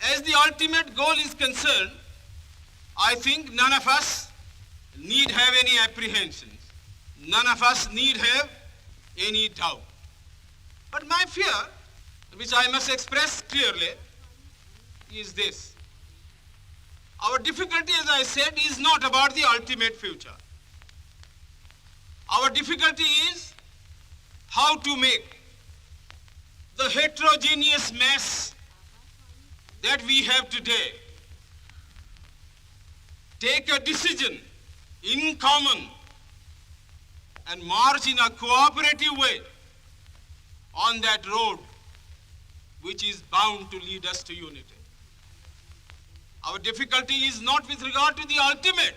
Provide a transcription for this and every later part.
As the ultimate goal is concerned, I think none of us need have any apprehensions. None of us need have any doubt. But my fear, which I must express clearly, is this. Our difficulty, as I said, is not about the ultimate future. Our difficulty is how to make the heterogeneous mass that we have today take a decision in common and march in a cooperative way on that road which is bound to lead us to unity. Our difficulty is not with regard to the ultimate.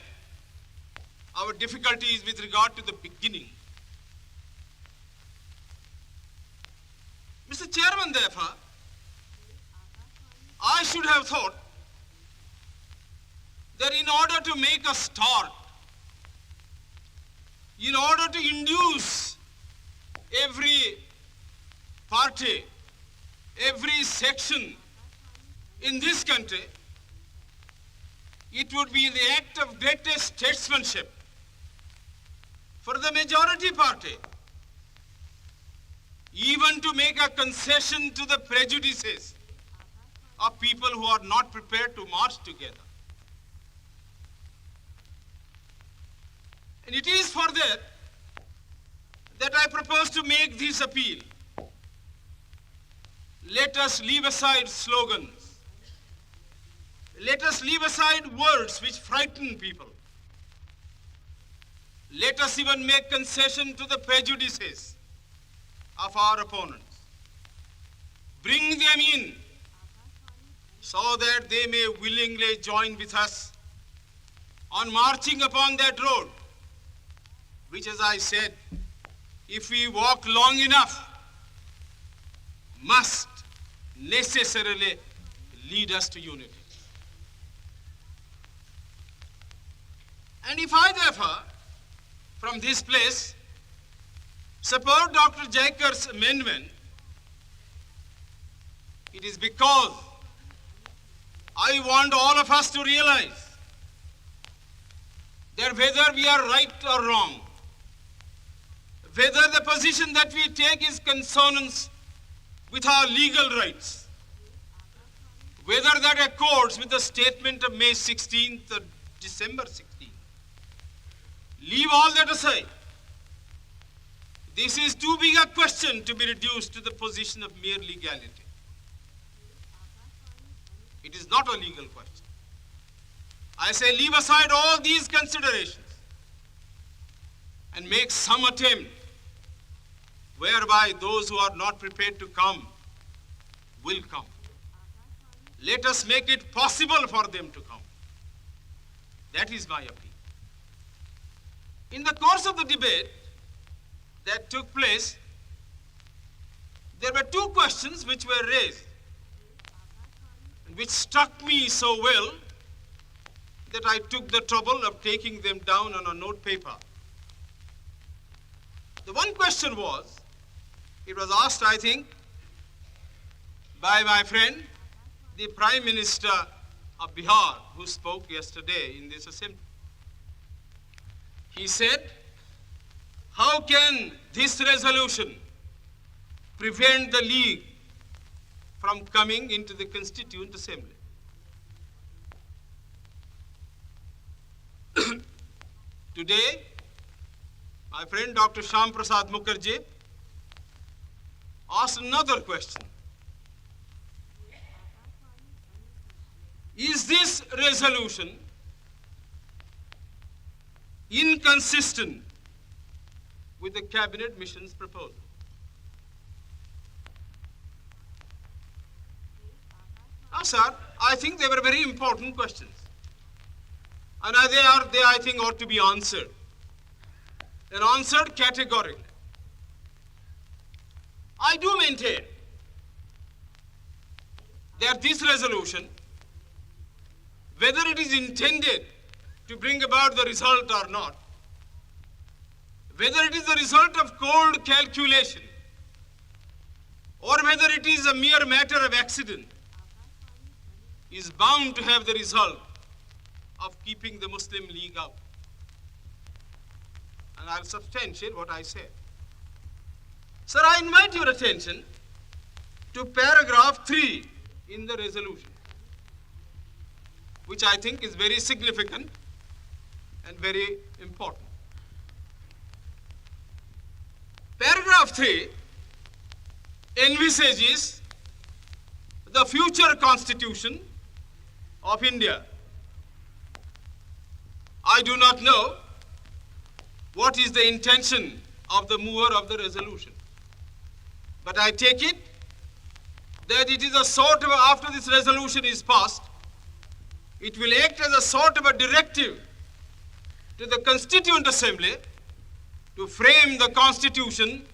Our difficulty is with regard to the beginning. Mr. Chairman, therefore, I should have thought that in order to make a start, in order to induce every party, every section in this country, it would be the act of greatest statesmanship for the majority party even to make a concession to the prejudices of people who are not prepared to march together. And it is for that I propose to make this appeal. Let us leave aside slogans. Let us leave aside words which frighten people. Let us even make concession to the prejudices of our opponents. Bring them in so that they may willingly join with us on marching upon that road, which, as I said, if we walk long enough, must necessarily lead us to unity. And if I, therefore, from this place, support Dr. Jaikar's amendment, it is because I want all of us to realize that whether we are right or wrong, whether the position that we take is consonance with our legal rights, whether that accords with the statement of May 16th or December 16th, leave all that aside. This is too big a question to be reduced to the position of mere legality. It is not a legal question. I say leave aside all these considerations and make some attempt whereby those who are not prepared to come will come. Let us make it possible for them to come. That is my appeal. In the course of the debate that took place, there were two questions which were raised, and which struck me so well that I took the trouble of taking them down on a note paper. The one question was, it was asked, I think, by my friend, the Prime Minister of Bihar, who spoke yesterday in this assembly. He said, how can this resolution prevent the League from coming into the Constituent Assembly? Today, my friend Dr. Shyam Prasad Mukherjee asked another question. Is this resolution inconsistent with the cabinet mission's proposal? Now, sir, I think they were very important questions. And they, I think, ought to be answered. And answered categorically. I do maintain that this resolution, whether it is intended to bring about the result or not, whether it is the result of cold calculation, or whether it is a mere matter of accident, is bound to have the result of keeping the Muslim League out. And I'll substantiate what I said. Sir, I invite your attention to paragraph 3 in the resolution, which I think is very significant and very important. Paragraph 3 envisages the future constitution of India. I do not know what is the intention of the mover of the resolution, but I take it that it is a sort of, after this resolution is passed, it will act as a sort of a directive to the Constituent Assembly to frame the Constitution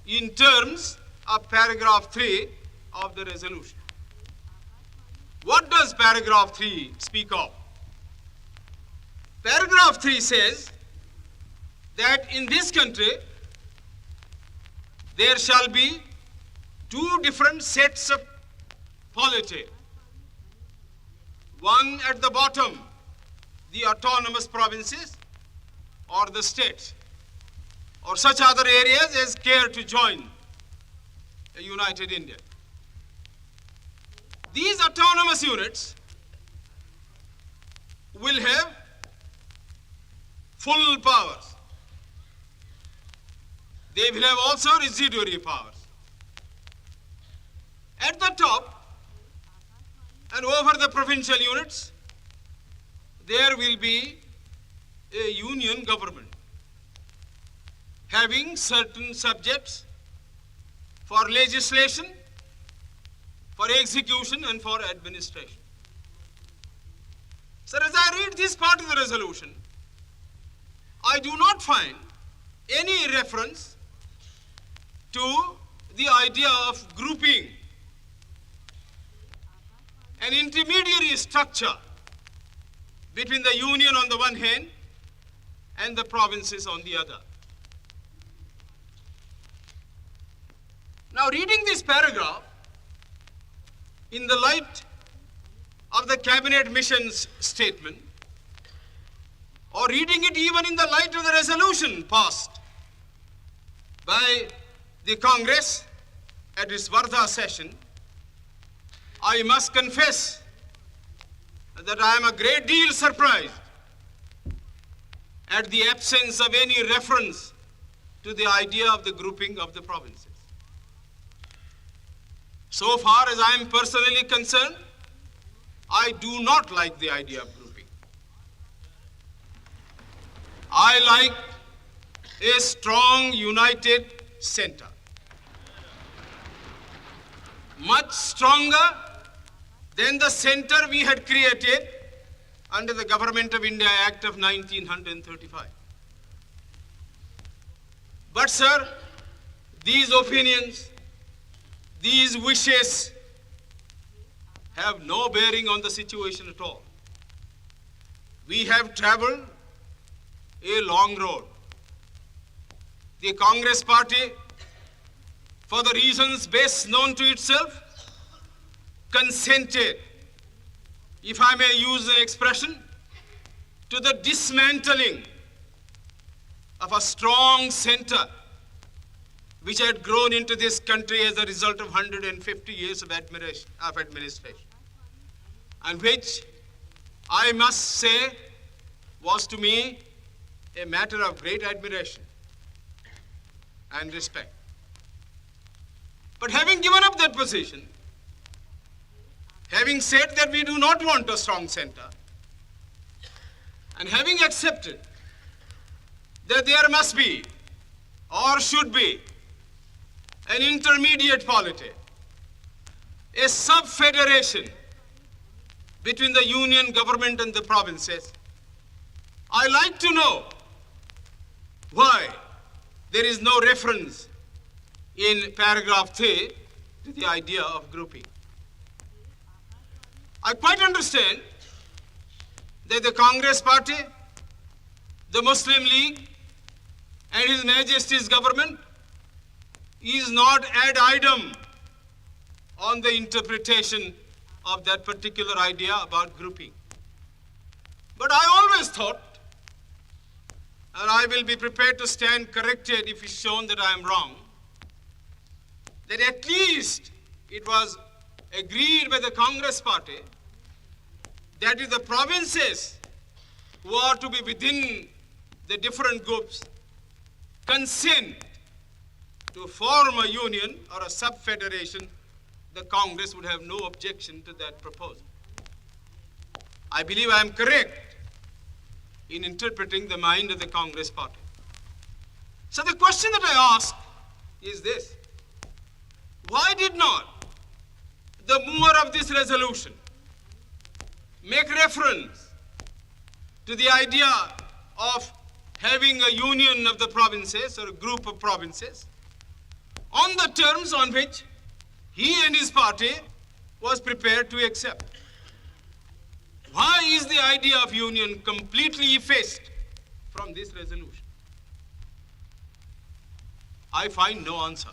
in terms of paragraph 3 of the resolution. What does paragraph 3 speak of? Paragraph 3 says that in this country there shall be two different sets of polity. One at the bottom, the autonomous provinces or the states, or such other areas as care to join a united India. These autonomous units will have full powers. They will have also residuary powers. At the top and over the provincial units, there will be a union government having certain subjects for legislation, for execution, and for administration. Sir, as I read this part of the resolution, I do not find any reference to the idea of grouping an intermediary structure between the union on the one hand and the provinces on the other. Now, reading this paragraph in the light of the cabinet mission's statement, or reading it even in the light of the resolution passed by the Congress at its Wardha session, I must confess that I am a great deal surprised at the absence of any reference to the idea of the grouping of the provinces. So far as I am personally concerned, I do not like the idea of grouping. I like a strong, united center, much stronger than the center we had created under the Government of India Act of 1935. But sir, these opinions, these wishes have no bearing on the situation at all. We have traveled a long road. The Congress party, for the reasons best known to itself, consented, if I may use the expression, to the dismantling of a strong center which had grown into this country as a result of 150 years of administration, and which I must say was to me a matter of great admiration and respect. But having given up that position, having said that we do not want a strong center, and having accepted that there must be or should be an intermediate polity, a sub-federation between the union government and the provinces, I like to know why there is no reference in paragraph 3 to the idea of grouping. I quite understand that the Congress party, the Muslim League, and His Majesty's government is not ad idem on the interpretation of that particular idea about grouping. But I always thought, and I will be prepared to stand corrected if it's shown that I am wrong, that at least it was agreed by the Congress party that if the provinces who are to be within the different groups consent to form a union or a sub-federation, the Congress would have no objection to that proposal. I believe I am correct in interpreting the mind of the Congress party. So the question that I ask is this: why did not the mover of this resolution make reference to the idea of having a union of the provinces or a group of provinces on the terms on which he and his party was prepared to accept? Why is the idea of union completely effaced from this resolution? I find no answer.